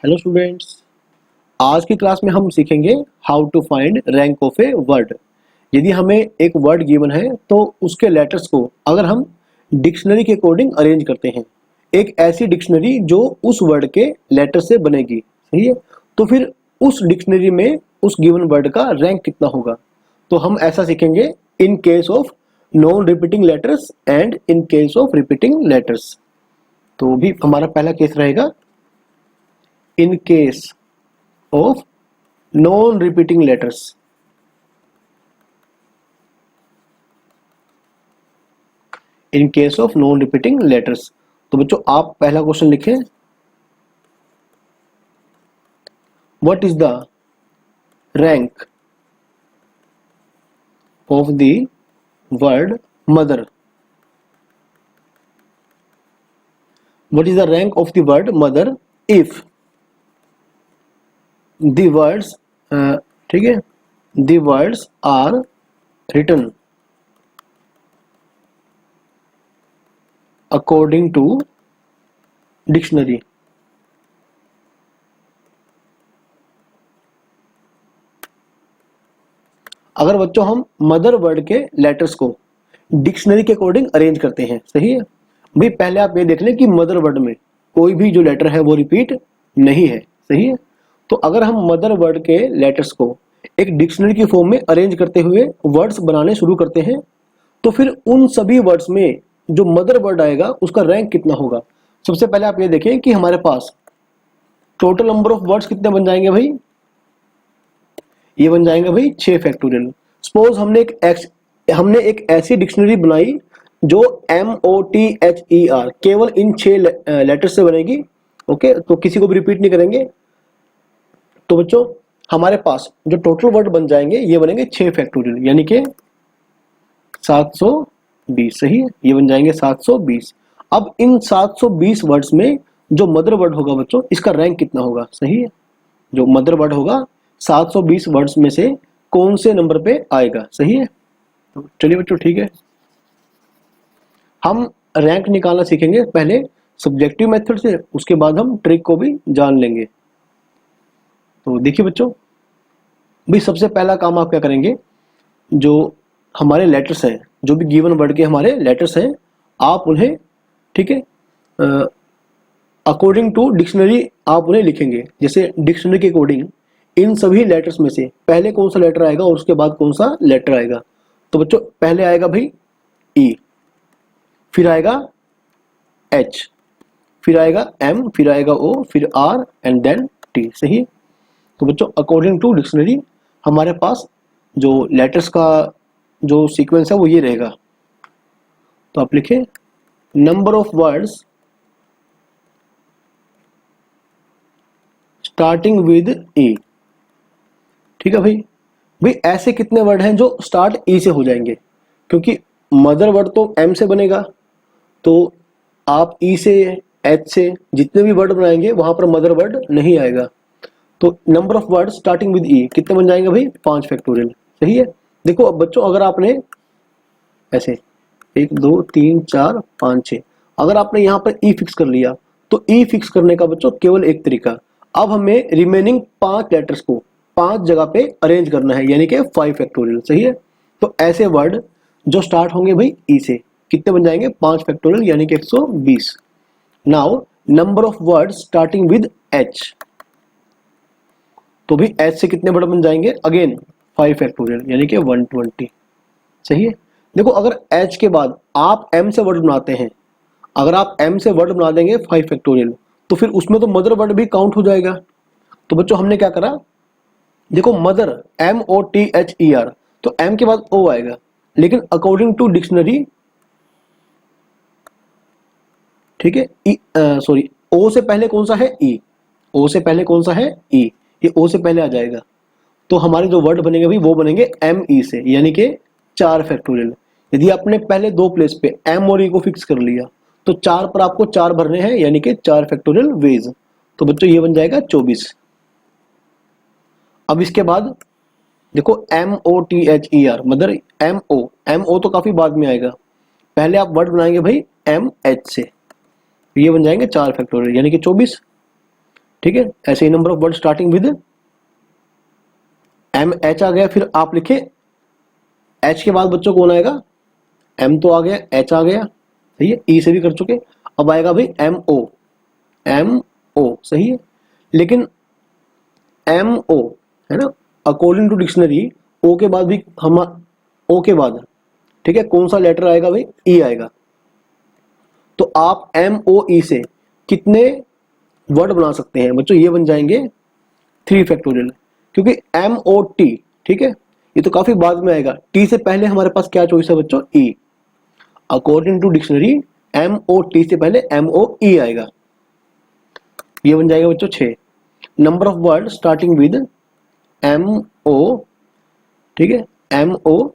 Hello students, आज की class में हम सीखेंगे how to find rank of a word. यदि हमें एक वर्ड गिवन है तो उसके लेटर्स को अगर हम डिक्शनरी के अकॉर्डिंग अरेंज करते हैं, एक ऐसी डिक्शनरी जो उस वर्ड के लेटर से बनेगी, सही है। तो फिर उस डिक्शनरी में उस गिवन वर्ड का रैंक कितना होगा, तो हम ऐसा सीखेंगे इन case of non repeating letters and in case of repeating letters. तो भी हमारा पहला केस रहेगा in case of non-repeating letters। in case of non-repeating letters, तो बच्चों आप पहला क्वेश्चन लिखें, what is the rank of the word mother? what is the rank of the word mother if the words ठीक है, the words are written according to dictionary? अगर बच्चों हम मदर वर्ड के लेटर्स को डिक्शनरी के according arrange करते हैं, सही है भाई। पहले आप ये देख लें कि मदर वर्ड में कोई भी जो लेटर है वो रिपीट नहीं है, सही है। तो अगर हम मदर वर्ड के लेटर्स को एक डिक्शनरी की फॉर्म में अरेंज करते हुए वर्ड्स बनाने शुरू करते हैं, तो फिर उन सभी वर्ड्स में जो मदर वर्ड आएगा उसका रैंक कितना होगा। सबसे पहले आप ये देखें कि हमारे पास टोटल नंबर ऑफ वर्ड्स कितने बन जाएंगे भाई, ये बन जाएंगे भाई 6 फैक्टोरियल। सपोज हमने एक ऐसी डिक्शनरी बनाई जो MOTHER केवल इन 6 लेटर से बनेगी, ओके, तो किसी को भी रिपीट नहीं करेंगे। तो बच्चों हमारे पास जो टोटल वर्ड बन जाएंगे ये बनेंगे 6 फैक्टोरियल, यानी कि 720, सही है, ये बन जाएंगे 720। अब इन 720 वर्ड्स में जो मदर वर्ड होगा बच्चों, इसका रैंक कितना होगा, सही है। जो मदर वर्ड होगा 720 वर्ड्स में से कौन से नंबर पे आएगा, सही है। तो चलिए बच्चों, ठीक है, हम रैंक निकालना सीखेंगे पहले सब्जेक्टिव मेथड से, उसके बाद हम ट्रिक को भी जान लेंगे। तो देखिए बच्चों, भाई सबसे पहला काम आप क्या करेंगे, जो हमारे लेटर्स हैं, जो भी गिवन वर्ड के हमारे लेटर्स हैं, आप उन्हें, ठीक है, अकॉर्डिंग टू डिक्शनरी आप उन्हें लिखेंगे। जैसे डिक्शनरी के अकॉर्डिंग इन सभी लेटर्स में से पहले कौन सा लेटर आएगा और उसके बाद कौन सा लेटर आएगा। तो बच्चों पहले आएगा भाई E, फिर आएगा H, फिर आएगा M, फिर आएगा O, फिर R एंड देन T, सही है। तो बच्चों अकॉर्डिंग टू डिक्शनरी हमारे पास जो लेटर्स का जो सीक्वेंस है वो ये रहेगा। तो आप लिखें number of words starting with E, ठीक है भाई। भाई ऐसे कितने वर्ड हैं जो स्टार्ट E से हो जाएंगे, क्योंकि मदर वर्ड तो M से बनेगा, तो आप E से H से जितने भी वर्ड बनाएंगे वहां पर मदर वर्ड नहीं आएगा। तो number of word starting with E कितने बन जाएंगे भाई, 5 फैक्टोरियल, सही है। देखो अब बच्चों, अगर आपने ऐसे 1 2 3 4 5 6 अगर आपने यहाँ पर E फिक्स कर लिया, तो E फिक्स करने का बच्चों केवल एक तरीका, अब हमें रिमेनिंग 5 लेटर्स को 5 जगह पे अरेंज करना है, यानी कि 5 फैक्टोरियल, सही है। तो ऐसे वर्ड जो स्टार्ट होंगे भाई E से कितने बन जाएंगे, 5 फैक्टोरियल, यानी कि 120। Now number of word starting with H, तो भी H से कितने वर्ड बन जाएंगे, अगेन 5 फैक्टोरियल, यानी कि 120, सही है। देखो अगर H के बाद आप M से वर्ड बनाते हैं, अगर आप M से वर्ड बना देंगे 5 फैक्टोरियल, तो फिर उसमें तो मदर वर्ड भी काउंट हो जाएगा। तो बच्चों हमने क्या करा, देखो मदर MOTHER, तो M के बाद O आएगा, लेकिन अकॉर्डिंग टू डिक्शनरी, ठीक है, सॉरी, O से पहले कौन सा है, E, O से पहले कौन सा है, E, ये O से पहले आ जाएगा। तो हमारे जो वर्ड बनेंगे भाई वो बनेंगे ME से, यानी कि 4 फैक्टोरियल। यदि आपने पहले 2 प्लेस पे M और E को फिक्स कर लिया, तो 4 पर आपको 4 भरने हैं, यानी कि 4 फैक्टोरियल वेज। तो बच्चों ये बन जाएगा 24। अब इसके बाद देखो MOTHER मदर MO तो काफी बाद में आएगा, पहले आप वर्ड बनाएंगे भाई MH से, ये बन जाएंगे 4 फैक्टोरियल, यानी कि 24, ठीक है। ऐसे ही number of word starting with M H आ गया, फिर आप लिखे एच के बाद बच्चों कौन आएगा, एम तो आ गया, एच आ गया, सही है, ई से भी कर चुके, अब आएगा भाई एम ओ, एम ओ, सही है। लेकिन एम ओ है ना, अकॉर्डिंग टू डिक्शनरी ओ के बाद भी हम ओ के बाद, ठीक है, कौन सा लेटर आएगा भाई, ई आएगा। तो आप एम ओ ई से कितने वर्ड बना सकते हैं बच्चों, ये बन जाएंगे 3 फैक्टोरियल, क्योंकि एम ओ टी, ठीक है, ये तो काफी बाद में आएगा, टी से पहले हमारे पास क्या चॉइस है बच्चों, E. According to dictionary M O T से पहले एम ओ ई आएगा, ये बन जाएगा बच्चों 6। Number of word starting with M O, ठीक है, एम ओ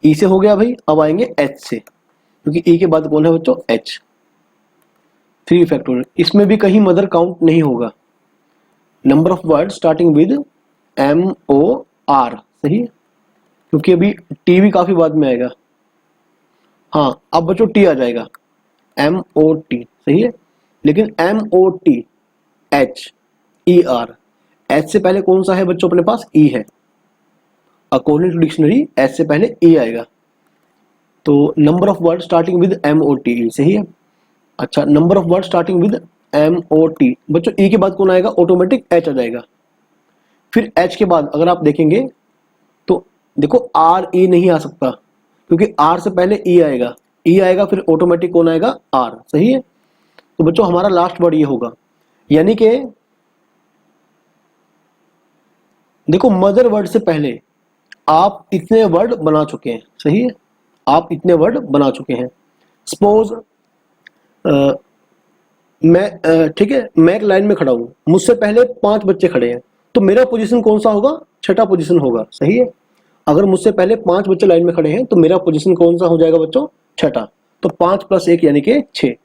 ई से हो गया भाई, अब आएंगे एच से, क्योंकि ई के बाद कौन है बच्चों, एच। 3 फैक्टोरियल, इसमें भी कहीं मदर काउंट नहीं होगा। Number of word starting with M O R, सही है, क्योंकि अभी टी भी काफी बाद में आएगा। हाँ, अब बच्चों टी आ जाएगा, एम ओ टी, सही है, लेकिन M O T H E R, H से पहले कौन सा है बच्चों अपने पास, ई है। अकॉर्डिंग टू डिक्शनरी एच से पहले ई आएगा, तो number of word starting with M O T, सही है। अच्छा, number of word starting with M O T, बच्चों ई के बाद कौन आएगा, ऑटोमेटिक एच आ जाएगा। फिर एच के बाद अगर आप देखेंगे तो देखो आर ई नहीं आ सकता, क्योंकि आर से पहले ई आएगा, ई आएगा फिर ऑटोमेटिक कौन आएगा, आर, सही है। तो बच्चों हमारा लास्ट वर्ड ये होगा, यानी कि देखो मदर वर्ड से पहले आप इतने वर्ड बना चुके हैं, सही है, आप इतने वर्ड बना चुके हैं। सपोज मैं ठीक है, मैं एक लाइन में खड़ा हूं, मुझसे पहले 5 बच्चे खड़े हैं, तो मेरा पोजीशन कौन सा होगा, छठा पोजीशन होगा, सही है। अगर मुझसे पहले 5 बच्चे लाइन में खड़े हैं तो मेरा पोजीशन कौन सा हो जाएगा बच्चों, छठा। तो 5 + 1 यानी कि 6।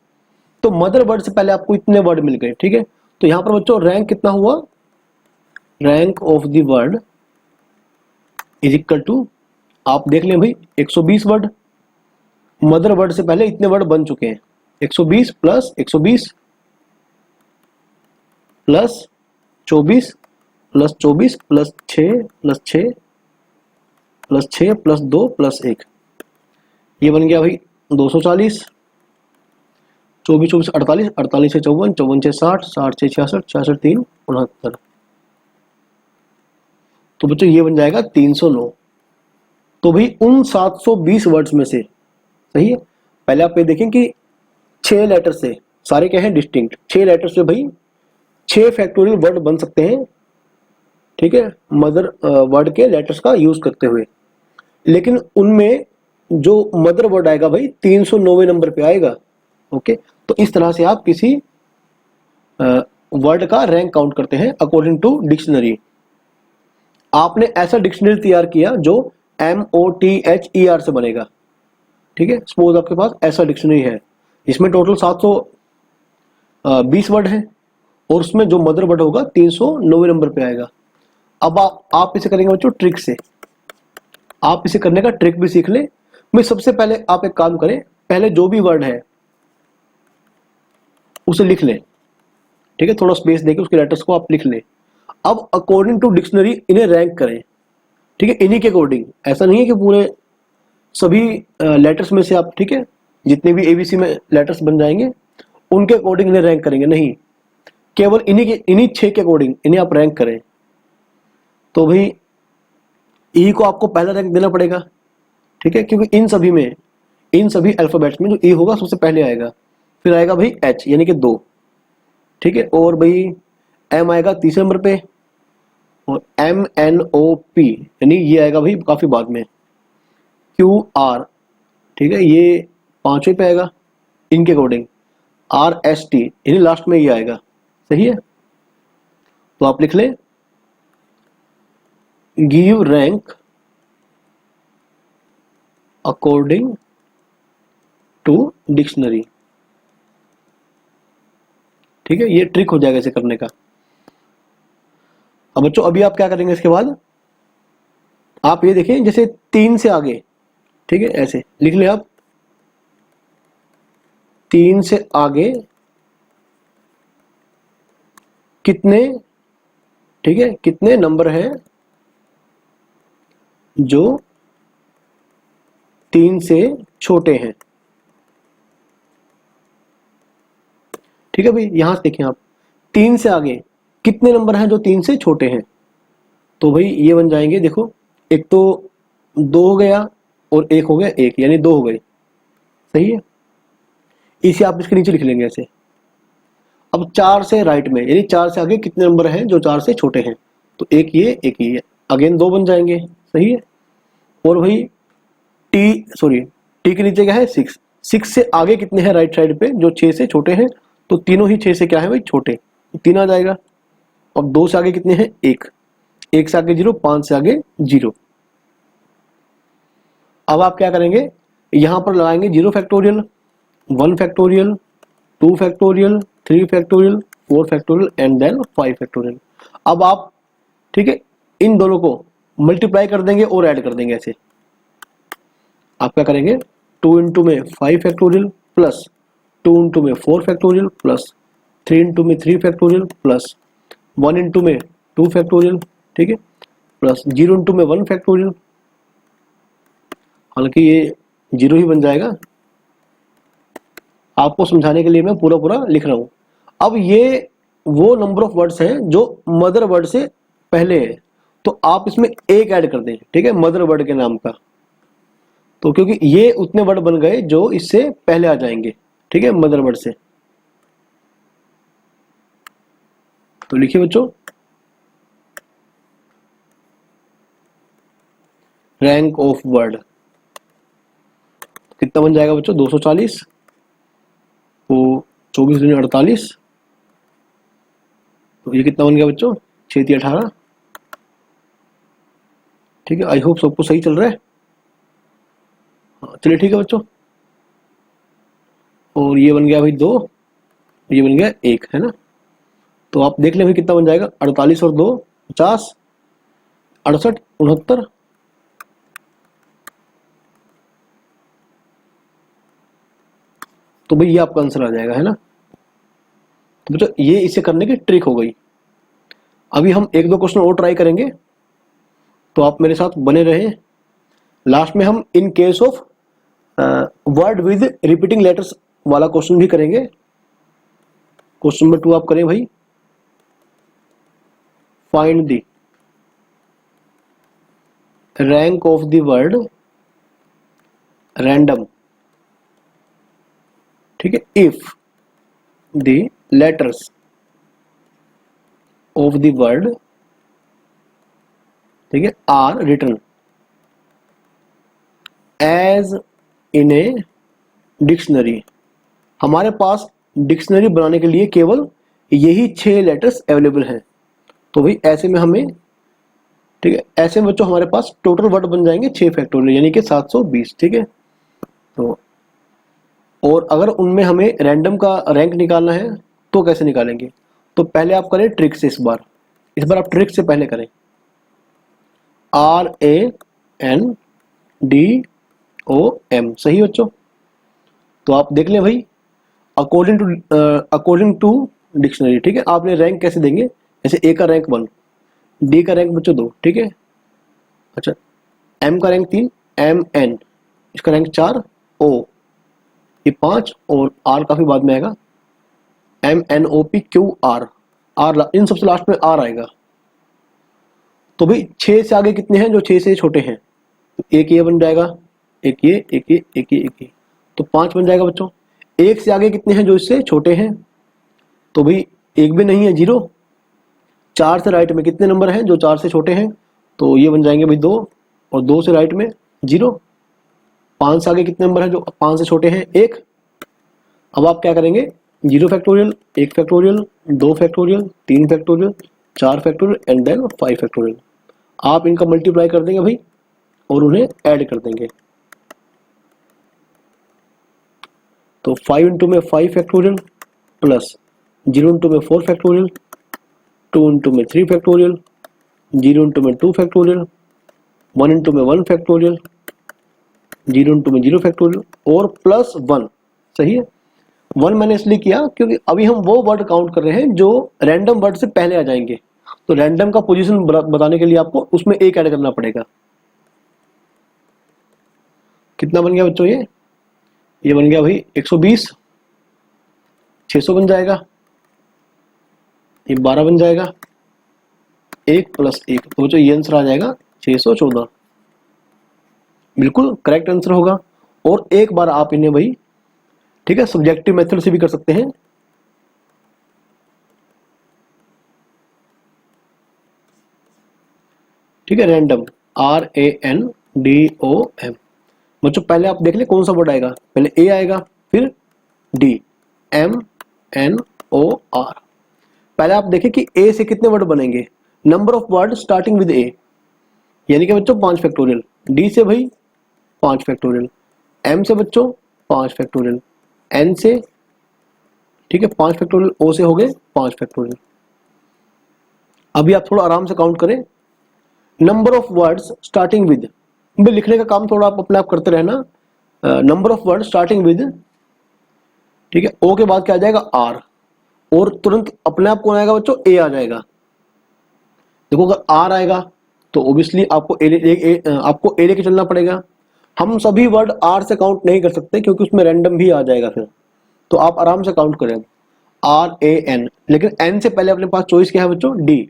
तो मदर वर्ड से पहले आपको इतने वर्ड मिल गए, ठीक है। तो यहां पर बच्चों रैंक कितना हुआ, rank of the word is equal to, आप देख लें भाई 120 वर्ड, मदर वर्ड से पहले इतने वर्ड बन चुके हैं, 120 + 120 + 24 + 24 + 6 + 6 + 6 + 2 + 1, ये बन गया भाई 240। 24 24 48, 48 से 54, 54 से 60, 60 से 66, 66 3 69। तो बच्चों ये बन जाएगा 309। तो भाई उन 720 वर्ड्स में से, सही है, पहले आप ये देखें कि 6 लेटर से, सारे क्या है डिस्टिंक्ट, 6 लेटर से भाई 6 फैक्टोरियल वर्ड बन सकते हैं, ठीक है, मदर वर्ड के लेटर्स का यूज करते हुए। लेकिन उनमें जो मदर वर्ड आएगा भाई 309वें नंबर पे आएगा, ओके। तो इस तरह से आप किसी वर्ड का रैंक काउंट करते हैं अकॉर्डिंग टू डिक्शनरी। आपने ऐसा डिक्शनरी तैयार किया जो MOTHER से बनेगा, ठीक है। सपोज आपके पास ऐसा डिक्शनरी है, इसमें टोटल 720 वर्ड है, और उसमें जो मदर वर्ड होगा 309वें नंबर पे आएगा। अब आप इसे करेंगे बच्चों ट्रिक से, आप इसे करने का ट्रिक भी सीख ले। मैं सबसे पहले आप एक काम करें, पहले जो भी वर्ड है उसे लिख लें, ठीक है, थोड़ा स्पेस देके उसके लेटर्स को आप लिख लें। अब अकॉर्डिंग टू डिक्शनरी इन्हें रैंक करें, ठीक है, इन्हीं के अकॉर्डिंग। ऐसा नहीं है कि पूरे सभी लेटर्स में से आप, ठीक है, जितने भी ABC में लेटर्स बन जाएंगे उनके अकॉर्डिंग इन्हें रैंक करेंगे, नहीं, केवल इन्हीं 6 के अकॉर्डिंग इन्हें आप रैंक करें। तो भाई ई को आपको पहला रैंक देना पड़ेगा, ठीक है, क्योंकि इन सभी अल्फाबेट्स में जो ई होगा सबसे पहले आएगा, फिर आएगा भाई एच यानी कि 2, ठीक है, और भाई एम आएगा तीसरे नंबर पे, और MNOP यानी ये आएगा भाई काफी बाद में, QR, ठीक है, ये 5वें पे आएगा इनके अकॉर्डिंग, RST यानी लास्ट में ये आएगा, सही है। तो आप लिख लें give rank according to dictionary, ठीक है, ये ट्रिक हो जाएगा इसे करने का। अब बच्चों अभी आप क्या करेंगे, इसके बाद आप ये देखें जैसे 3 से आगे, ठीक है, ऐसे लिख ले आप 3 से आगे कितने, ठीक है, कितने नंबर हैं जो 3 से छोटे हैं। ठीक है भाई, यहां से देखें आप, 3 से आगे कितने नंबर हैं जो 3 से छोटे हैं। तो भाई ये बन जाएंगे, देखो एक तो 2 हो गया और एक हो गया 1, यानी 2 हो गई, सही है। इसे आप इसके नीचे लिख लेंगे ऐसे। अब 4 से राइट में, यानी 4 से आगे कितने नंबर हैं जो 4 से छोटे हैं। तो एक ये, अगेन 2 बन जाएंगे, सही है। और भाई टी के नीचे क्या है 6, 6 से आगे कितने हैं राइट साइड पे जो 6 से छोटे हैं। तो तीनों ही 6 से क्या है भाई छोटे, 3 आ जाएगा। अब 2 से आगे कितने हैं 1, 1 से आगे 0, 5 से आगे 0। अब आप क्या करेंगे, यहां पर लगाएंगे 0 factorial, 1 factorial, 2 factorial, 3 factorial, 4 factorial and then 5 factorial. अब आप, ठीक है, इन दोनों को मल्टीप्लाई कर देंगे और ऐड कर देंगे ऐसे। आप क्या करेंगे, 2 इंटू में 5 फैक्टोरियल प्लस 2 इंटू में 4 फैक्टोरियल प्लस 3 इंटू में 3 फैक्टोरियल प्लस 1 इंटू में 2 फैक्टोरियल, ठीक है, प्लस 0 इंटू में 1 फैक्टोरियल। हालांकि ये 0 ही बन जाएगा, आपको समझाने के लिए मैं पूरा पूरा लिख रहा हूं। अब ये वो नंबर ऑफ वर्ड्स हैं जो मदर वर्ड से पहले है, तो आप इसमें एक ऐड कर दें, ठीक है, मदर वर्ड के नाम का। तो क्योंकि ये उतने वर्ड बन गए जो इससे पहले आ जाएंगे, ठीक है, मदर वर्ड से। तो लिखिए बच्चों, रैंक ऑफ वर्ड कितना बन जाएगा बच्चों, 240, तो 24 दूनी 48, तो ये कितना बन गया बच्चों, 6 3 18। ठीक है, आई होप सबको सही चल रहा है। हाँ चलिए ठीक है बच्चों। और ये बन गया भाई 2, ये बन गया 1, है ना। तो आप देख लें भाई कितना बन जाएगा, 48 और 2 50, 68 69। तो भाई ये आपका आंसर आ जाएगा, है ना। तो बच्चों ये इसे करने की ट्रिक हो गई। अभी हम 1 2 क्वेश्चन और ट्राई करेंगे, तो आप मेरे साथ बने रहे। लास्ट में हम in case of word with repeating letters वाला क्वेश्चन भी करेंगे। क्वेश्चन नंबर 2 आप करें भाई, find the rank of the word random, ठीक है, if the letters of the word, ठीक है, are written as in a dictionary. हमारे पास डिक्शनरी बनाने के लिए केवल यही 6 लेटर्स अवेलेबल हैं। तो भाई ऐसे में हमें, ठीक है, ऐसे में बच्चों हमारे पास टोटल वर्ड बन जाएंगे 6 फैक्टोरियल, यानी कि 720, ठीक है। तो और अगर उनमें हमें रैंडम का रैंक निकालना है तो कैसे निकालेंगे। तो पहले आप करें ट्रिक से, इस बार आप ट्रिक से पहले करें। RANDOM, सही बच्चों। तो आप देख लें भाई, अकॉर्डिंग टू डिक्शनरी, ठीक है। आपने रैंक कैसे देंगे, जैसे ए का रैंक 1, डी का रैंक बच्चों 2, ठीक है। अच्छा, एम का रैंक 3, MN इसका रैंक 4, O ये 5 और R काफी बाद में आएगा, MNOPQR, R इन सबसे लास्ट में R आएगा। तो भाई 6 से आगे कितने हैं जो 6 से छोटे हैं, तो एक ये बन जाएगा, एक ये, एक ये, एक ये, एक ये, तो 5 बन जाएगा बच्चों। 1 से आगे कितने हैं जो इससे छोटे हैं, तो भाई एक भी नहीं है, 0। 4 से राइट में कितने नंबर हैं जो 4 से छोटे हैं, तो ये बन जाएंगे भाई 2, और 2 से राइट में 0। 5 से आगे कितने नंबर हैं जो 5 से छोटे हैं, 1। अब आप क्या करेंगे, 0 factorial, 1 factorial, 2 factorial, 3 factorial, 4 factorial and then 5 factorial. आप इनका मल्टीप्लाई कर देंगे भाई और उन्हें ऐड कर देंगे। तो 5 इंटू में 5 फैक्टोरियल प्लस 0 इंटू में 4 फैक्टोरियल, 2 इंटू में 3 फैक्टोरियल, 0 इंटू में 2 फैक्टोरियल, 1 इंटू में 1 फैक्टोरियल, 0 इंटू में 0 फैक्टोरियल और प्लस 1, सही है। वन मैंने इसलिए किया क्योंकि अभी हम वो वर्ड काउंट कर रहे हैं जो रैंडम वर्ड से पहले आ जाएंगे, तो रैंडम का पोजीशन बताने के लिए आपको उसमें एक ऐड करना पड़ेगा। कितना बन गया बच्चों? ये बन गया भाई 120, 600 बन जाएगा, ये 12 बन जाएगा, 1 + 1, तो बच्चों ये आंसर आ जाएगा 614। बिल्कुल करेक्ट आंसर होगा। और एक बार आप इन्हें भाई, ठीक है, सब्जेक्टिव मेथड से भी कर सकते हैं। ठीक है, रैंडम, RANDOM। बच्चों पहले आप देख ले कौन सा वर्ड आएगा, पहले ए आएगा, फिर DMNOR। पहले आप देखें कि ए से कितने वर्ड बनेंगे, number of word starting with A, यानी कि बच्चों 5 फैक्टोरियल, डी से भाई 5 फैक्टोरियल, एम से बच्चों 5 फैक्टोरियल, एन से, ठीक है, 5 फैक्टोरियल, ओ से हो गए 5 फैक्टोरियल। अभी आप थोड़ा आराम से काउंट करें, number of words starting with, लिखने का काम थोड़ा आप अपने आप करते रहना। Number of word starting with, ठीक है, ओ के बाद क्या आ जाएगा, आर, और तुरंत अपने आप कौन आएगा बच्चों, ए आ जाएगा। देखो अगर आर आएगा तो ओबियसली आपको आपको ए लेके चलना पड़ेगा। हम सभी वर्ड आर से काउंट नहीं कर सकते क्योंकि उसमें रैंडम भी आ जाएगा फिर, तो आप आराम से काउंट करें RAN, लेकिन एन से पहले अपने पास चॉइस क्या है बच्चों, डी,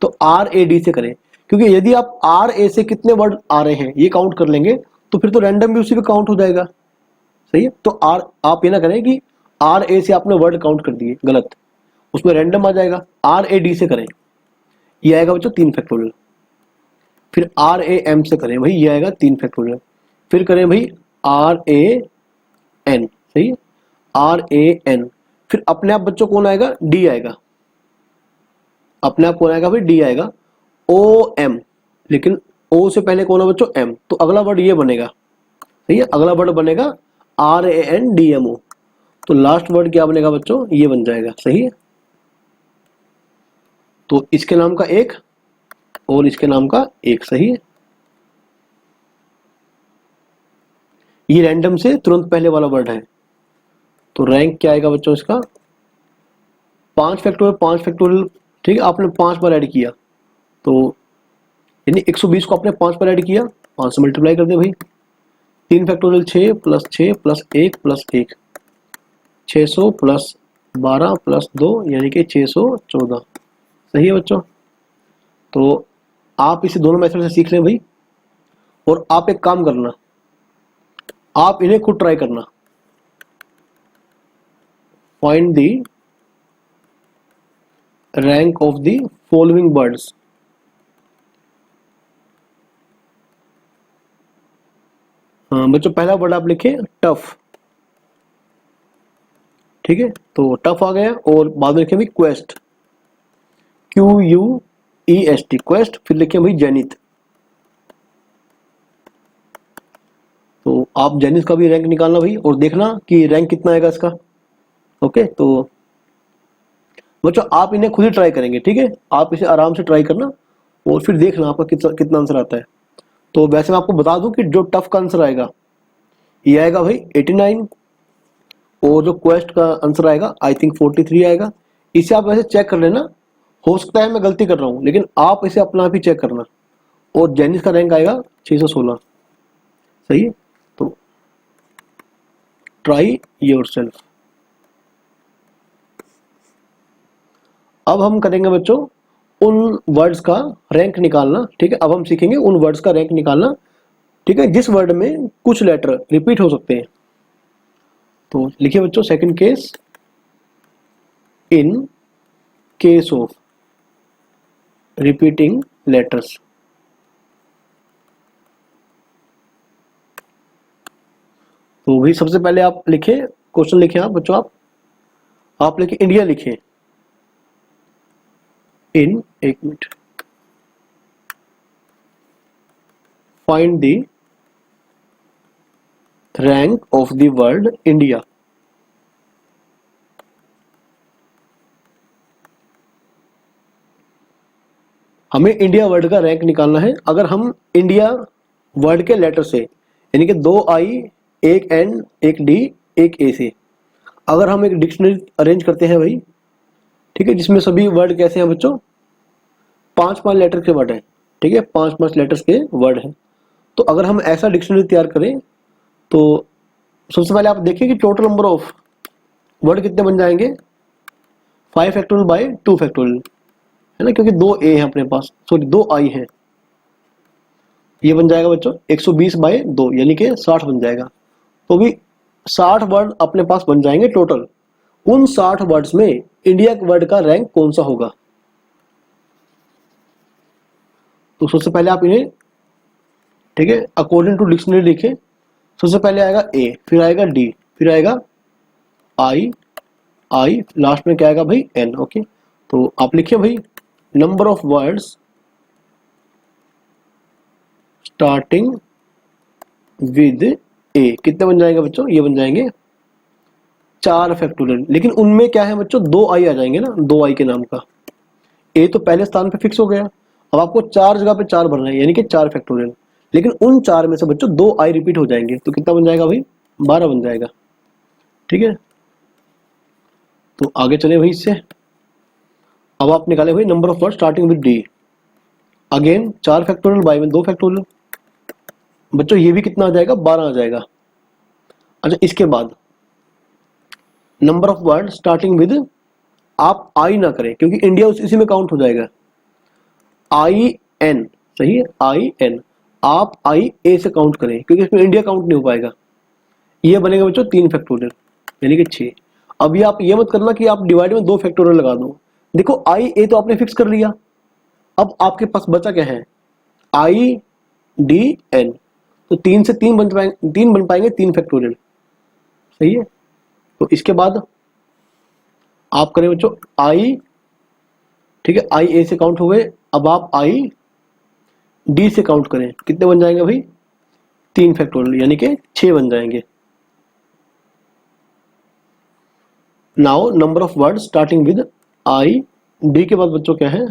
तो RAD से करें, क्योंकि यदि आप RA से कितने वर्ड आ रहे हैं ये काउंट कर लेंगे तो फिर तो रैंडम भी उसी पे काउंट हो जाएगा। सही है, तो आर आप ये ना करें कि RA से आपने वर्ड काउंट कर दिए, गलत, उसमें रैंडम आ जाएगा। RAD से करें, ये आएगा बच्चों 3 फैक्टोरियल, फिर RAM से करें भाई, ये आएगा 3 फैक्टोरियल, फिर करें भाई RAN, सही है, RAN, फिर अपने आप बच्चों कौन आएगा, डी आएगा, अपने आप कौन आएगा भाई, डी आएगा, OM, लेकिन ओ से पहले कौन है बच्चों, एम, तो अगला वर्ड ये बनेगा। सही है, अगला वर्ड बनेगा RANDMO, तो लास्ट वर्ड क्या बनेगा बच्चों, ये बन जाएगा। सही है, तो इसके नाम का एक और इसके नाम का एक। सही है, ये रैंडम से तुरंत पहले वाला वर्ड है, तो रैंक क्या आएगा बच्चों इसका, 5 फैक्टोरियल, 5 फैक्टोरियल, ठीक है, आपने 5 बार ऐड किया, तो यानी 120 को आपने 5 बार ऐड किया, 5 से मल्टीप्लाई कर दे भाई, 3 फैक्टोरियल 6 + 6 + 1 + 1, 600 + 12 + 2 यानी कि 614। सही है बच्चों, तो आप इसे दोनों मेथड से सीख लें भाई, और आप एक काम करना, आप इन्हें खुद ट्राई करना। Find the rank of the following words. बच्चों पहला वर्ड आप लिखे टफ, ठीक है, तो टफ आ गया, और बाद में लिखे भाई क्वेस्ट, QUEST, क्वेस्ट, फिर लिखे भाई जेनिथ, तो आप जेनिथ का भी रैंक निकालना भाई, और देखना कि रैंक कितना आएगा इसका। ओके, तो बच्चों आप इन्हें खुद ही ट्राई करेंगे, ठीक है, आप इसे आराम से ट्राई करना और फिर देखना आपका कितना आंसर आता है। तो वैसे मैं आपको बता दूं कि जो टफ का आंसर आएगा ये आएगा भाई 89, और जो क्वेस्ट का आंसर आएगा आई थिंक 43 आएगा। इसे आप वैसे चेक कर लेना, हो सकता है मैं गलती कर रहा हूँ, लेकिन आप इसे अपना आप ही चेक करना। और जेनिस का रैंक आएगा 616। सही है, तो ट्राई योरसेल्फ। अब हम करेंगे बच्चों उन वर्ड्स का रैंक निकालना, ठीक है, अब हम सीखेंगे उन वर्ड्स का रैंक निकालना, ठीक है, जिस वर्ड में कुछ लेटर रिपीट हो सकते हैं। तो लिखिए बच्चों, second case, in case of repeating letters. तो भाई सबसे पहले आप लिखे, क्वेश्चन लिखे आप बच्चों, आप लिखे इंडिया लिखे, इन, एक minute, find the rank of the word India. हमें इंडिया वर्ड का रैंक निकालना है। अगर हम इंडिया वर्ड के लेटर से, यानी कि 2 I, 1 N, 1 D, 1 A से अगर हम एक डिक्शनरी अरेंज करते हैं भाई, ठीक है, जिसमें सभी वर्ड कैसे हैं बच्चों, 5-5 लेटर के वर्ड हैं, ठीक है, 5-5 लेटर्स के वर्ड हैं। तो अगर हम ऐसा डिक्शनरी तैयार करें तो सबसे पहले आप देखिए कि टोटल नंबर ऑफ वर्ड कितने बन जाएंगे, 5 फैक्टोरियल बाय 2 फैक्टोरियल, है ना, क्योंकि 2 ए हैं अपने पास, सॉरी 2 आई हैं। ये बन जाएगा बच्चों 120 बाय 2 यानी कि 60 बन जाएगा। तो भी 60 वर्ड अपने पास बन जाएंगे टोटल। उन 60 वर्ड्स में इंडिया के वर्ड का रैंक कौन सा होगा? तो सबसे पहले आप इन्हें, ठीक है, अकॉर्डिंग टू डिक्शनरी लिखें। सबसे पहले आएगा ए, फिर आएगा डी, फिर आएगा आई, लास्ट में क्या आएगा भाई, एन। ओके, तो आप लिखिए भाई number of words starting with A कितने बन जाएंगे बच्चों? ये बन जाएंगे 4 फैक्टोरियल। लेकिन उनमें क्या है बच्चों, 2 आई आ जाएंगे ना, 2 आई के नाम का। ए तो पहले स्थान पे फिक्स हो गया, अब आपको 4 जगह पे 4 भरना है, यानी कि 4 फैक्टोरियल। लेकिन उन 4 में से बच्चों 2 आई रिपीट हो जाएंगे, तो कितना बन जाएगा भाई, 12 बन जाएगा। ठीक है, तो आगे चले भाई इससे। अब आप निकाले भाई number of word starting with D, again 4 factorial by में 2 फैक्टोरियल। बच्चों ये भी कितना आ जाएगा, 12 आ जाएगा। अच्छा, इसके बाद number of word starting with, आप आई ना करें क्योंकि इंडिया इसी में काउंट हो जाएगा, आई एन, सही है, आई एन। आप आई ए से काउंट करें क्योंकि इसमें इंडिया काउंट नहीं हो पाएगा। ये बनेगा बच्चों 3 फैक्टोरियल यानी कि 6। अभी आप ये मत करना कि आप डिवाइड में 2 फैक्टोरियल लगा दो। देखो आई ए तो आपने फिक्स कर लिया, अब आपके पास बचा क्या है, आई डी एन। तो 3 से 3 बन पाएंगे, 3 बन पाएंगे 3 फैक्टोरियल, सही है। तो इसके बाद आप करें बच्चों आई, ठीक है, आई ए से काउंट हो गए। अब आप आई डी से काउंट करें, कितने बन जाएंगे भाई, 3 फैक्टोरियल यानी कि 6 बन जाएंगे। Now number of word starting with I, D के बाद बच्चों क्या है,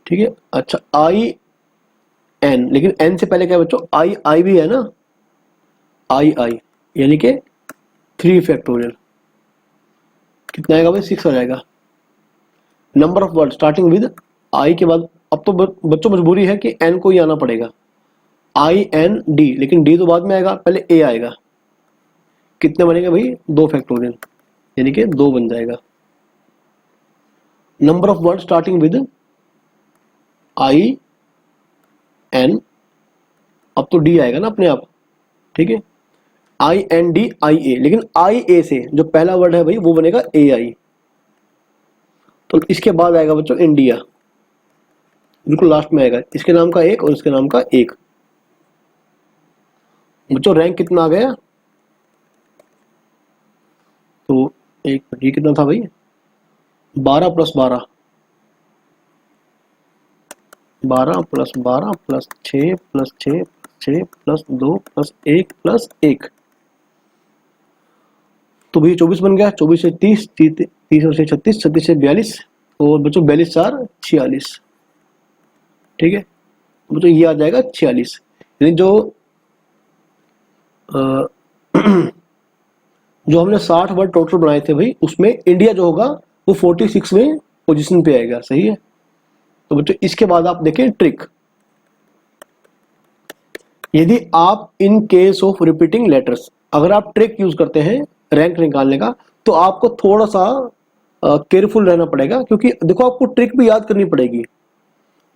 ठीक है, अच्छा आई एन, लेकिन एन से पहले क्या है बच्चों, आई आई भी है ना, आई आई यानी कि 3 फैक्टोरियल, कितना आएगा भाई, 6 आ जाएगा। Number of word starting with आई के बाद, अब तो बच्चों मजबूरी है कि एन को ही आना पड़ेगा, आई एन डी, लेकिन डी तो बाद में आएगा, पहले ए आएगा। कितने बनेंगे भाई, 2 फैक्टोरियल यानी कि 2 बन जाएगा। Number of word starting with I N, अब तो डी आएगा ना अपने आप, ठीक है, आई एन डी आई ए, लेकिन आई ए से जो पहला वर्ड है भाई वो बनेगा ए आई। तो इसके बाद आएगा बच्चों इंडिया, बिल्कुल लास्ट में आएगा, इसके नाम का एक और इसके नाम का एक। बच्चों रैंक कितना आ गया, तो एक ये कितना था भाई, 12 + 12, 12 + 12 + 6 + 6 6 + 2 + 1 + 1, तो भाई 24 बन गया। 24 से 30, 30 और 36, 36 से 42, और बच्चों 42 4 46, ठीक है, बच्चों ये आ जाएगा 46। यानी जो जो हमने 60 वर्ड टोटल बनाए थे भाई, उसमें इंडिया जो होगा वो 46वें पोजीशन पे आएगा, सही है। तो बच्चों इसके बाद आप देखें ट्रिक, यदि आप इन केस ऑफ रिपीटिंग लेटर्स, अगर आप ट्रिक यूज करते हैं रैंक निकालने का, तो आपको थोड़ा सा केयरफुल रहना पड़ेगा, क्योंकि देखो आपको ट्रिक भी याद करनी पड़ेगी।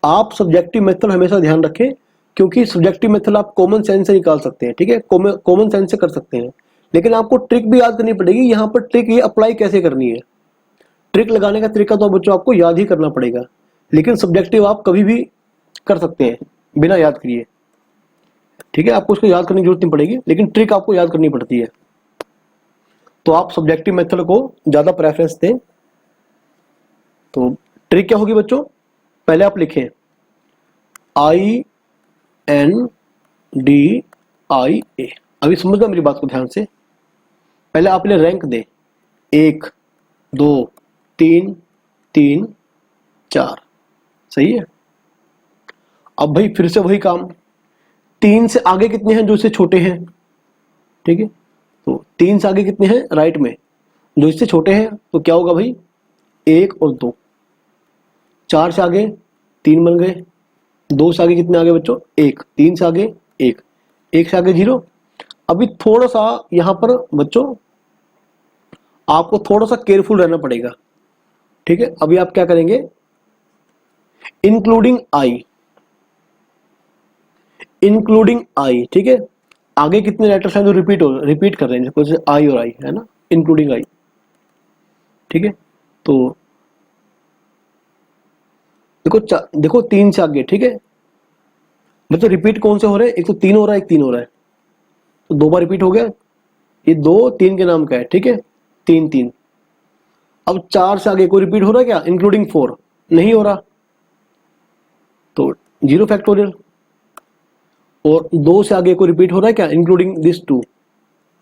आप सब्जेक्टिव मेथड हमेशा ध्यान रखें, क्योंकि सब्जेक्टिव मेथड आप कॉमन सेंस से निकाल सकते हैं, ठीक है, कॉमन सेंस से कर सकते हैं, लेकिन आपको ट्रिक भी याद करनी पड़ेगी। यहाँ पर ट्रिक ये अप्लाई कैसे करनी है, ट्रिक लगाने का तरीका तो बच्चों आपको याद ही करना पड़ेगा, लेकिन सब्जेक्टिव आप कभी भी कर सकते हैं बिना याद किए, ठीक है, आपको उसको याद करने की जरूरत नहीं पड़ेगी, लेकिन ट्रिक आपको याद करनी पड़ती है। तो आप सब्जेक्टिव मेथड को ज्यादा प्रेफरेंस दें। तो ट्रिक क्या होगी बच्चों, पहले आप लिखें आई एन डी आई ए। अभी समझना मेरी बात को ध्यान से, पहले आप इन्हें रैंक दें, 1 2 3 3 4, सही है। अब भाई फिर से वही काम, 3 से आगे कितने हैं जो इससे छोटे हैं, ठीक है, तो 3 से आगे कितने हैं राइट में, जो इससे छोटे हैं, तो क्या होगा भाई 1 और 2। 4 से आगे 3 बन गए, 2 से आगे कितने आगे बच्चों 1, 3 से आगे 1, 1 से आगे 0। अभी थोड़ा सा यहाँ पर बच्चों आपको थोड़ा सा केयरफुल रहना पड़ेगा, ठीक है। अभी आप क्या करेंगे, इंक्लूडिंग आई, ठीक है। आगे कितने लेटर्स हैं जो रिपीट कर रहे हैं, जैसे आई और आई है ना, इंक्लूडिंग आई, ठीक है। तो देखो 3 से आगे, ठीक है। मतलब रिपीट कौन से हो रहे हैं, एक तो 3 हो रहा है, एक 3 हो रहा है, तो 2 बार रिपीट हो गया। ये 2 3 के नाम का है, ठीक है, 3 3। अब 4 से आगे कोई रिपीट हो रहा है क्या, इंक्लूडिंग 4 नहीं हो रहा, तो 0 फैक्टोरियल। और 2 से आगे कोई रिपीट हो रहा है क्या, इंक्लूडिंग दिस 2,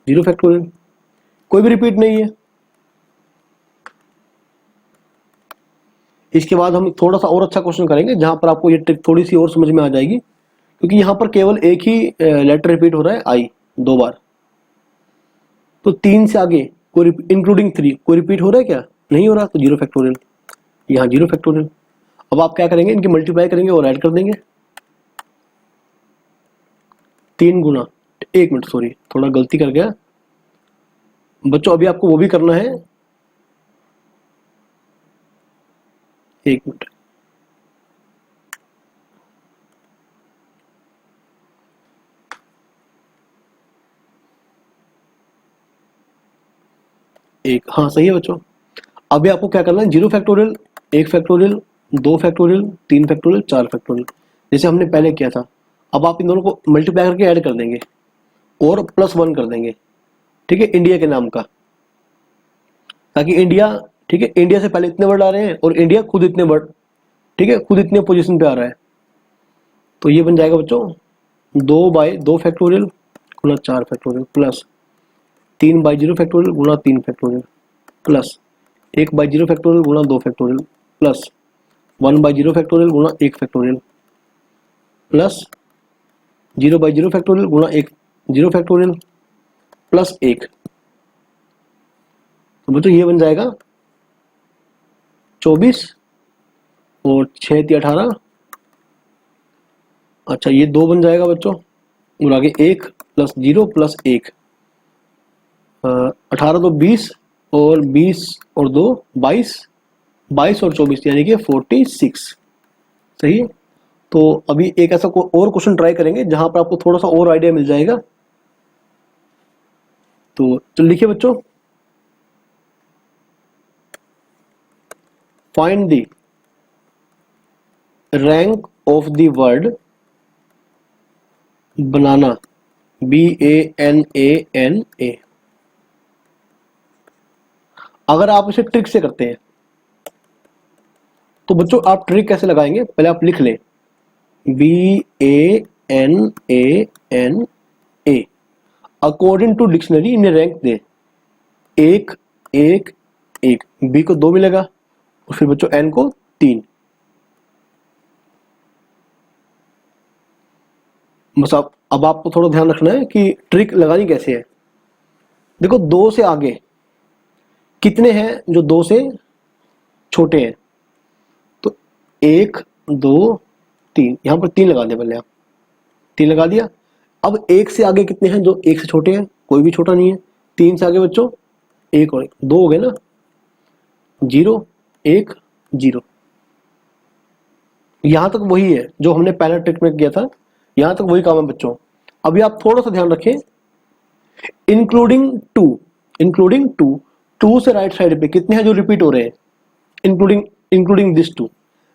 0 फैक्टोरियल। कोई भी रिपीट नहीं है। इसके बाद हम थोड़ा सा और अच्छा क्वेश्चन करेंगे जहां पर आपको ये ट्रिक थोड़ी सी और समझ में आ जाएगी, क्योंकि यहां पर केवल एक ही लेटर रिपीट हो रहा है, आई 2 बार। तो 3 से आगे कोई इंक्लूडिंग 3 कोई रिपीट हो रहा है क्या, नहीं हो रहा, तो 0 फैक्टोरियल, यहाँ 0 फैक्टोरियल। अब आप क्या करेंगे, इनकी मल्टीप्लाई करेंगे और ऐड कर देंगे। 3 गुना, 1 मिनट सॉरी थोड़ा गलती कर गया बच्चों, अभी आपको वो भी करना है, 1 मिनट। एक, हाँ सही है बच्चों। अभी आपको क्या करना है, 0 factorial, 1 factorial, 2 factorial, 3 factorial, 4 factorial, जैसे हमने पहले किया था। अब आप इन दोनों को मल्टीप्लाई करके ऐड कर देंगे और +1 कर देंगे, ठीक है, इंडिया के नाम का, ताकि इंडिया, ठीक है, इंडिया से पहले इतने वर्ड आ रहे हैं और इंडिया खुद इतने वर्ड, ठीक है, खुद इतने पोजीशन पे आ रहा है। तो ये बन जाएगा बच्चों 2/2 फैक्टोरियल गुना 4 फैक्टोरियल प्लस 3/0 फैक्टोरियल गुना 3 फैक्टोरियल प्लस 1/0 फैक्टोरियल गुना 2 फैक्टोरियल प्लस 1/0 फैक्टोरियल गुना 1 फैक्टोरियल प्लस 0/0 फैक्टोरियल गुना 1 0 फैक्टोरियल प्लस 1। तो बच्चों ये बन जाएगा 24 और 6 × 18, अच्छा ये 2 बन जाएगा बच्चों, और आगे 1 + 0 + 1, 18 तो 20 और 20 और 2 22, 22 और 24 यानी कि 46, सही है। तो अभी एक ऐसा और क्वेश्चन ट्राई करेंगे जहां पर आपको थोड़ा सा और आइडिया मिल जाएगा। तो लिखिए बच्चों, find the rank of the word banana, BANANA। अगर आप इसे ट्रिक से करते हैं तो बच्चों आप ट्रिक कैसे लगाएंगे, पहले आप लिख लें BANANA, अकॉर्डिंग टू डिक्शनरी इन्हें रैंक दे, 1 1 1, बी को 2 मिलेगा और फिर बच्चों एन को 3। बस अब आपको थोड़ा ध्यान रखना है कि ट्रिक लगानी कैसे है। देखो 2 से आगे कितने हैं जो 2 से छोटे हैं, तो 1 2 3, यहां पर 3 लगा दिया, पहले आप 3 लगा दिया। अब 1 से आगे कितने हैं जो 1 से छोटे हैं, कोई भी छोटा नहीं है। 3 से आगे बच्चों 1 और 2 हो गए ना, 0 1 0। यहां तक वही है जो हमने पहला ट्रिक में किया था, यहां तक वही काम है बच्चों। अभी आप थोड़ा सा ध्यान रखें, इंक्लूडिंग 2 से राइट साइड पे कितने हैं जो रिपीट हो रहे हैं, इंक्लूडिंग दिस 2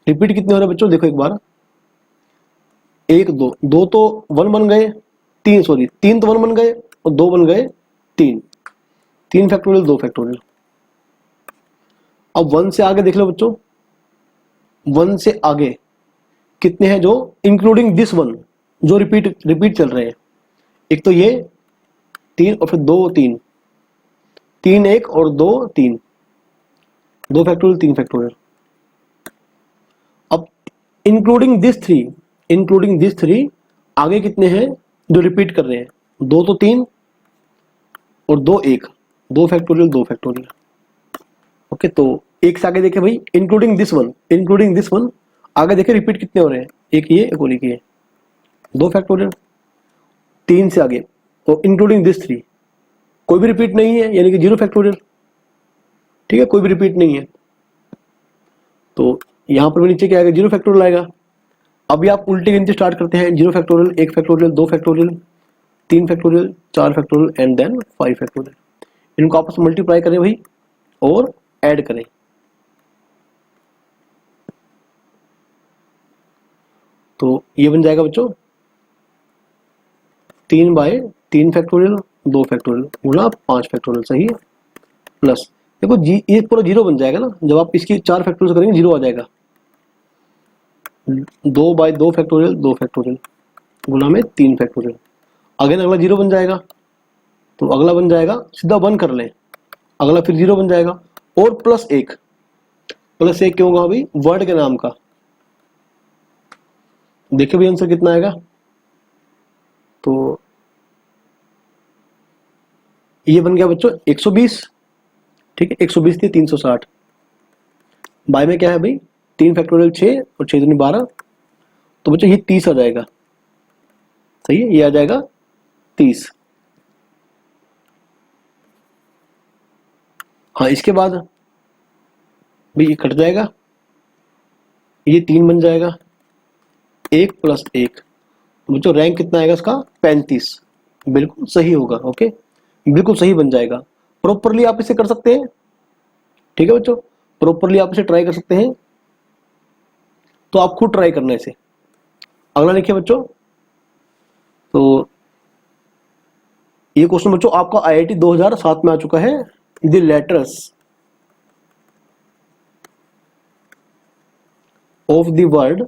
रिपीट कितने हो रहे हैं बच्चों, देखो एक बार, 1 2 2 तो 1 बन गए, 3 तो 1 बन गए और 2 बन गए 3, 3 फैक्टोरियल 2 फैक्टोरियल। अब 1 से आगे देख लो बच्चों, 1 से आगे कितने हैं जो इंक्लूडिंग दिस 1 जो रिपीट चल रहे हैं, एक तो ये 3 और फिर 2 3, 3 1 और 2 3, 2 फैक्टोरियल 3 फैक्टोरियल। अब इंक्लूडिंग दिस 3 आगे कितने हैं जो रिपीट कर रहे हैं, 2 तो 3 और 2 1, 2 फैक्टोरियल 2 फैक्टोरियल। ओके, तो एक से आगे देखे भाई इंक्लूडिंग दिस वन, आगे देखे रिपीट कितने हो रहे हैं, एक ये एक और एक ये, 2 फैक्टोरियल। 3 से आगे और इंक्लूडिंग दिस 3, कोई भी रिपीट नहीं है, यानी कि 0 फैक्टोरियल। ठीक है, कोई भी रिपीट नहीं है, तो यहां पर भी नीचे क्या आएगा, 0 फैक्टोरियल आएगा। अभी आप उल्टी गिनती स्टार्ट करते हैं, 0 factorial, 1 factorial, 2 factorial, 3 factorial, 4 factorial and then 5 factorial. इनको आपस में मल्टीप्लाई करें भाई और ऐड करें। तो ये बन जाएगा बच्चों 3/3 फैक्टोरियल 2 फैक्टोरियल गुणा 5 फैक्टोरियल, सही है। प्लस देखो जी, ये पूरा 0 बन जाएगा ना, जब आप इसकी 4 फैक्टोरियल करेंगे 0 आ जाएगा। 2/2 फैक्टोरियल 2 फैक्टोरियल गुणा में 3 फैक्टोरियल, अगेन अगला 0 बन जाएगा, तो अगला बन जाएगा सीधा 1 कर लें, अगला फिर 0 बन जाएगा और +1, +1 क्यों होगा भाई, वर्ड के नाम का। देखिए भाई आंसर कितना आएगा, तो ये बन गया बच्चों 120। ठीक है, 120 थी 360, बाय में क्या है भाई 3 फैक्टोरियल 6 और 6 दूनी 12, तो बच्चों ये 30 आ जाएगा, सही है, ये आ जाएगा 30। हाँ, इसके बाद भाई ये कट जाएगा, ये 3 बन जाएगा, 1 + 1, बच्चों रैंक कितना आएगा इसका 35, बिल्कुल सही होगा। ओके, बिल्कुल सही बन जाएगा। प्रॉपरली आप इसे कर सकते हैं, ठीक है बच्चों, प्रॉपरली आप इसे ट्राई कर सकते हैं, तो आप खुद ट्राई करना इसे। अगला लिखिए बच्चों, तो ये क्वेश्चन बच्चों आपका IIT 2007 में आ चुका है। The letters of the word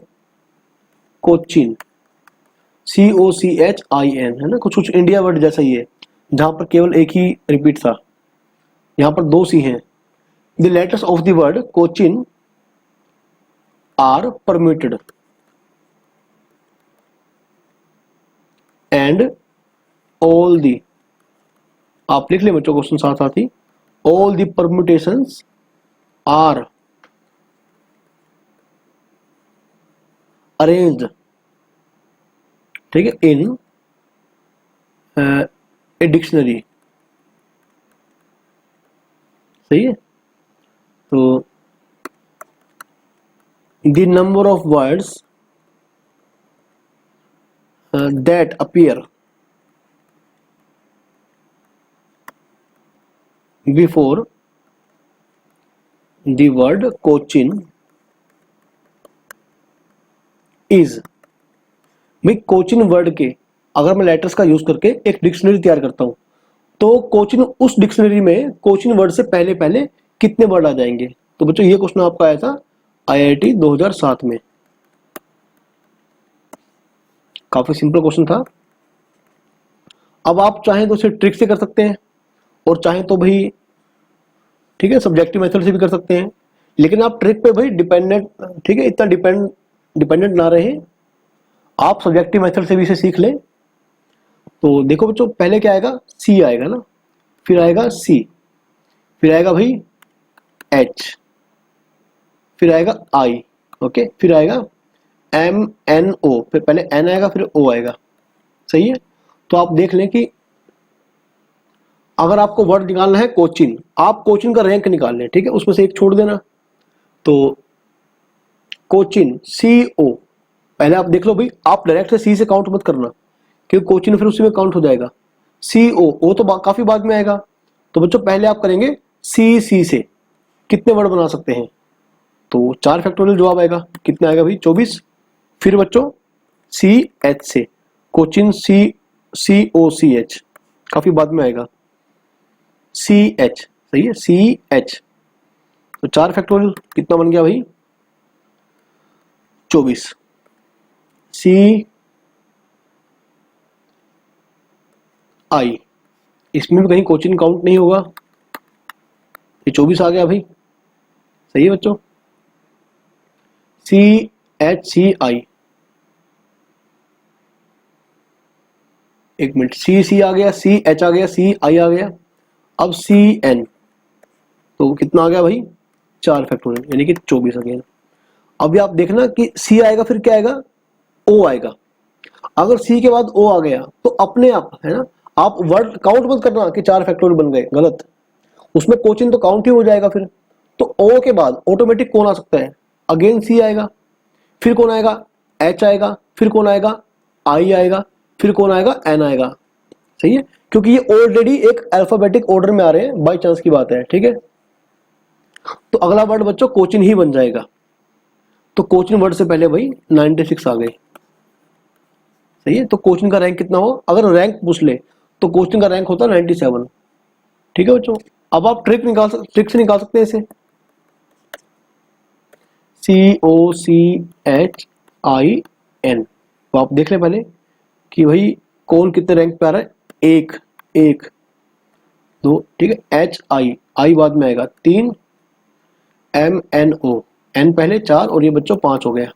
Cochin, COCHIN, है ना, कुछ कुछ इंडिया वर्ड जैसा ही है, जहां पर केवल एक ही रिपीट था, यहां पर 2 सी हैं। The letters of the word Cochin are permitted and all the, आप लिख ले बच्चों क्वेश्चन साथ साथ ही, all the permutations are arranged, ठीक है, इन ए डिक्शनरी, सही है। तो the number of words that appear before the word Cochin is, भाई कोचिन वर्ड के अगर मैं लेटर्स का यूज करके एक डिक्शनरी तैयार करता हूं, तो कोचिन, उस डिक्शनरी में कोचिन वर्ड से पहले पहले कितने वर्ड आ जाएंगे। तो बच्चों ये क्वेश्चन आपका आया था IIT 2007 में, काफी सिंपल क्वेश्चन था। अब आप चाहें तो इसे ट्रिक से कर सकते हैं और चाहें तो भाई ठीक है सब्जेक्टिव मेथड से भी कर सकते हैं, लेकिन आप ट्रिक पे भाई डिपेंडेंट, ठीक है, इतना डिपेंडेंट ना रहे, आप सब्जेक्टिव मेथड से भी इसे सीख लें। तो देखो बच्चों, पहले क्या आएगा, C आएगा ना, फिर आएगा C, फिर आएगा भाई H, फिर आएगा I, ओके, फिर आएगा MNO, फिर पहले N आएगा फिर O आएगा, सही है। तो आप देख लें कि अगर आपको वर्ड निकालना है कोचिन, आप कोचिन का रैंक निकाल लें, ठीक है, उसमें से एक छोड़ देना। तो कोचिन CO, पहले आप देख लो भाई, आप डायरेक्ट से C से काउंट मत करना, क्योंकि कोचिन फिर उसी में काउंट हो जाएगा। CO तो काफी बाद में आएगा, तो बच्चों पहले आप करेंगे C से कितने वर्ड बना सकते हैं, तो 4 फैक्टोरियल जवाब आएगा, कितना आएगा भाई 24। फिर बच्चों CH से, कोचिन COCH काफी बाद में आएगा, CH, सही है, CH, तो 4 फैक्टोरियल कितना बन गया भाई 24। CI, इसमें भी कहीं कोचिन काउंट नहीं होगा, ये 24 आ गया भाई, सही है बच्चों। CHCI, एक मिनट, C आ गया, CH आ गया, CI आ गया, अब सी एन, तो कितना आ गया भाई 4 फैक्टोरियल यानी कि 24 आ गया। अभी आप देखना कि सी आएगा फिर क्या आएगा, ओ आएगा। अगर सी के बाद ओ आ गया तो अपने आप है ना, आप वर्ड काउंट मत करना कि 4 फैक्टोरियल बन गए, गलत। उसमें कोचिंग तो काउंट ही हो जाएगा फिर। तो ओ के बाद ऑटोमेटिक कौन आ सकता है, अगेन सी आएगा, फिर कौन आएगा एच आएगा, फिर कौन आएगा आई आएगा, फिर कौन आएगा एन आएगा। सही है, क्योंकि ये ऑलरेडी एक अल्फाबेटिक ऑर्डर में आ रहे हैं, बाई चांस की बात है, ठीक है। तो अगला वर्ड बच्चों कोचिन ही बन जाएगा। तो कोचिन वर्ड से पहले भाई 96 आ गए। सही है, तो कोचिन का रैंक कितना हो, अगर रैंक पूछ ले तो कोचिन का रैंक होता है 97। ठीक है बच्चों, अब आप ट्रिक से निकाल सकते हैं इसे। COCHIN, तो आप देख लें पहले कि भाई कौन कितने रैंक पे आ रहा है, एक एक दो, ठीक है। आई बाद में आएगा 3, MNO, एन पहले 4 और ये बच्चों 5 हो गया।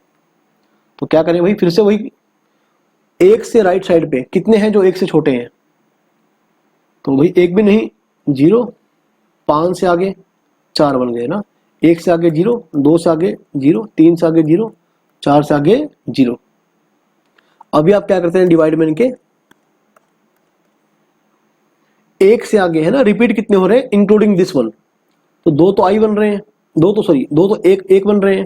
तो क्या करें भाई, फिर से वही, एक से राइट साइड पे कितने हैं जो एक से छोटे हैं, तो भाई एक भी नहीं, 0, 5 से आगे 4 बन गए ना, 1 से आगे 0, 2 से आगे 0, 3 से आगे 0, 4 से आगे 0। अभी आप क्या करते हैं, डिवाइड में इनके एक से आगे है ना, रिपीट कितने हो रहे हैं इंक्लूडिंग दिस वन, तो 2 तो आई बन रहे हैं, 2 तो एक बन रहे हैं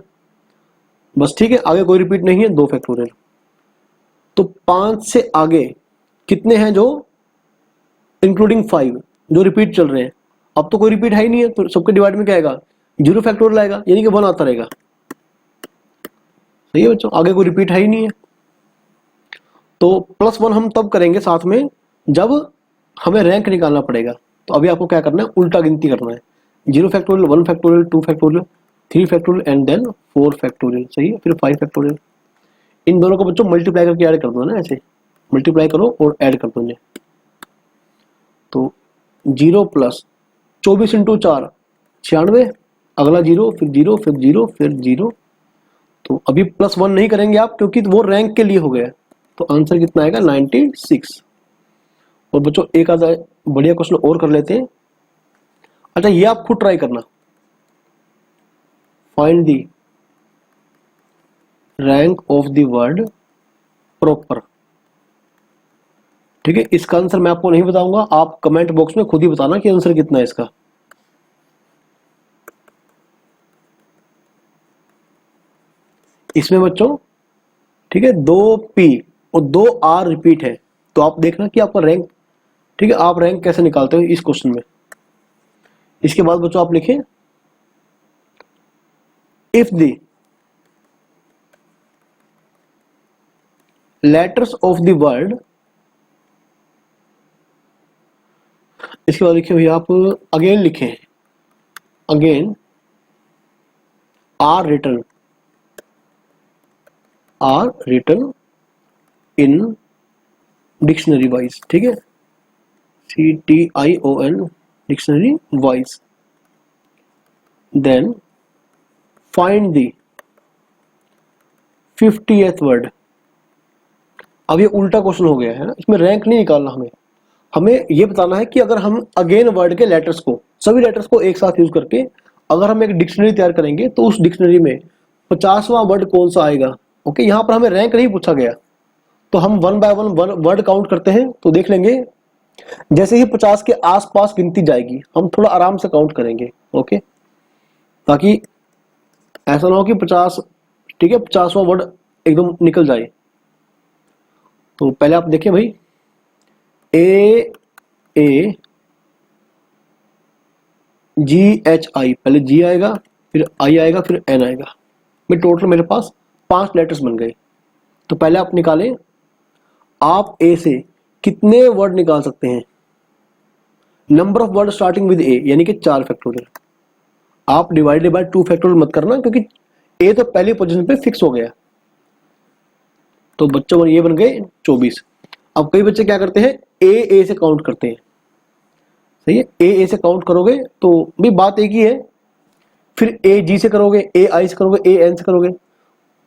बस, ठीक है। आगे कोई रिपीट नहीं है, 2 फैक्टोरियल। तो 5 से आगे कितने हैं जो इंक्लूडिंग 5 जो रिपीट चल रहे हैं, अब तो कोई रिपीट है ही नहीं है, तो सबके डिवाइड में क्या आएगा, 0 फैक्टोरियल आएगा, यानी कि 1 आता रहेगा। सही है बच्चों, आगे कोई रिपीट है ही नहीं है। तो +1 हम तब करेंगे साथ में जब हमें रैंक निकालना पड़ेगा। तो अभी आपको क्या करना है, उल्टा गिनती करना है, 0 factorial, 1 factorial, 2 factorial, 3 factorial and then 4 factorial. सही है, फिर 5 फैक्टोरियल। इन दोनों को बच्चों मल्टीप्लाई करके ऐड कर दो ना, ऐसे मल्टीप्लाई करो और ऐड कर दो इन्हें। तो 0 + 24 × 4 96, अगला 0, फिर 0, फिर 0, फिर 0। तो अभी +1 नहीं करेंगे आप, क्योंकि वो रैंक के लिए हो गया। तो आंसर कितना आएगा 96। और बच्चों एक आधा बढ़िया क्वेश्चन और कर लेते हैं। अच्छा, ये आप खुद ट्राई करना, find the rank of the word proper. ठीक है, इसका आंसर मैं आपको नहीं बताऊंगा, आप कमेंट बॉक्स में खुद ही बताना कि आंसर कितना है इसका। इसमें बच्चों ठीक है 2 P और 2 R रिपीट है, तो आप देखना कि आपका रैंक, ठीक है, आप रैंक कैसे निकालते हो इस क्वेश्चन में। इसके बाद बच्चों आप लिखें, if the letters of the word, इसके बाद लिखे भैया आप अगेन लिखें, again are written in dictionary wise. ठीक है, CTION dictionary wise. Then find the 50th word. अब ये उल्टा क्वेश्चन हो गया है ना, इसमें रैंक नहीं निकालना, हमें ये बताना है कि अगर हम अगेन वर्ड के लेटर्स को, सभी लेटर्स को एक साथ यूज करके अगर हम एक डिक्शनरी तैयार करेंगे तो उस डिक्शनरी में 50वां वर्ड कौन सा आएगा। ओके, यहाँ पर हमें रैंक नहीं पूछा गया, तो हम 1 बाय 1 वर्ड काउंट करते हैं। तो देख लेंगे जैसे ही 50 के आसपास गिनती जाएगी हम थोड़ा आराम से काउंट करेंगे। ओके, ताकि ऐसा ना हो कि 50, ठीक है, 50वां वर्ड एकदम निकल जाए। तो पहले आप देखिए भाई, AGHI, पहले G आएगा, फिर I आएगा, फिर N आएगा। मैं टोटल मेरे पास 5 लेटर्स बन गए। तो पहले आप निकालें, आप A से कितने वर्ड निकाल सकते हैं, number of word starting with A, यानी कि 4 फैक्टोरियल। आप डिवाइडेड बाय 2 फैक्टोरियल मत करना, क्योंकि A तो पहली पोजीशन पे फिक्स हो गया। तो बच्चों ये बन गए 24। अब कई बच्चे क्या करते हैं, A से काउंट करते हैं। सही है, A से काउंट करोगे तो भी बात एक ही है, फिर AG से करोगे, AI से करोगे, AN से करोगे।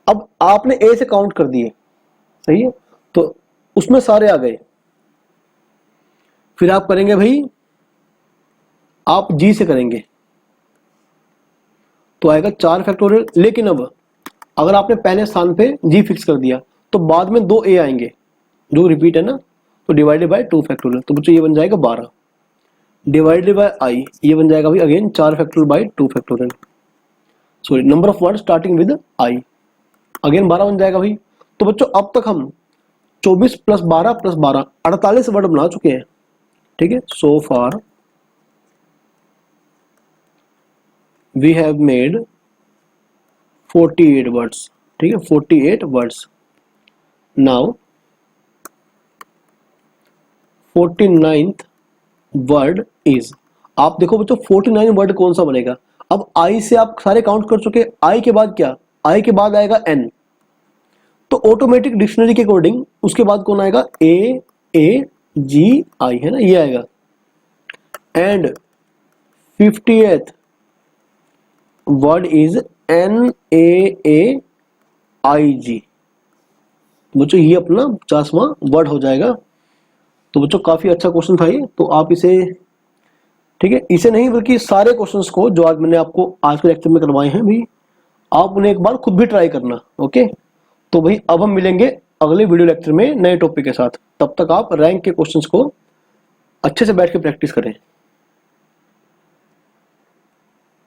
अब आपने A से काउंट कर दिए, सही है, तो उसमें सारे आ गए। फिर आप करेंगे भाई आप जी से करेंगे तो आएगा 4 फैक्टोरियल। लेकिन अब अगर आपने पहले स्थान पे जी फिक्स कर दिया तो बाद में 2 ए आएंगे जो रिपीट है ना, तो डिवाइडेड बाय 2 फैक्टोरियल, तो बच्चों ये बन जाएगा 12 डिवाइडेड बाय आई, ये बन जाएगा भाई again 4 factorial by 2 factorial, sorry number of word starting with I, again 12 बन जाएगा भाई। तो बच्चों अब तक हम 24 प्लस 12 प्लस 12 48 वर्ड बना चुके हैं, ठीक है। So far we have made 48 words, ठीक है, 48 words. Now 49th word is, आप देखो बच्चों 49 वर्ड कौन सा बनेगा। अब आई से आप सारे काउंट कर चुके, आई के बाद क्या, आई के बाद आएगा एन, तो ऑटोमेटिक डिक्शनरी के अकॉर्डिंग उसके बाद कौन आएगा, ए जी आई, है ना, ये आएगा। And 50th word is NAAIG, बच्चों ये अपना 50वां वर्ड हो जाएगा। तो बच्चों काफी अच्छा क्वेश्चन था ये, तो आप इसे, ठीक है, इसे नहीं बल्कि सारे क्वेश्चंस को जो आज मैंने आपको आज के लेक्चर में करवाए हैं भी, आप उन्हें एक बार खुद भी ट्राई करना, ओके। तो भाई अब हम मिलेंगे अगले वीडियो लेक्चर में नए टॉपिक के साथ, तब तक आप रैंक के क्वेश्चंस को अच्छे से बैठ के प्रैक्टिस करें।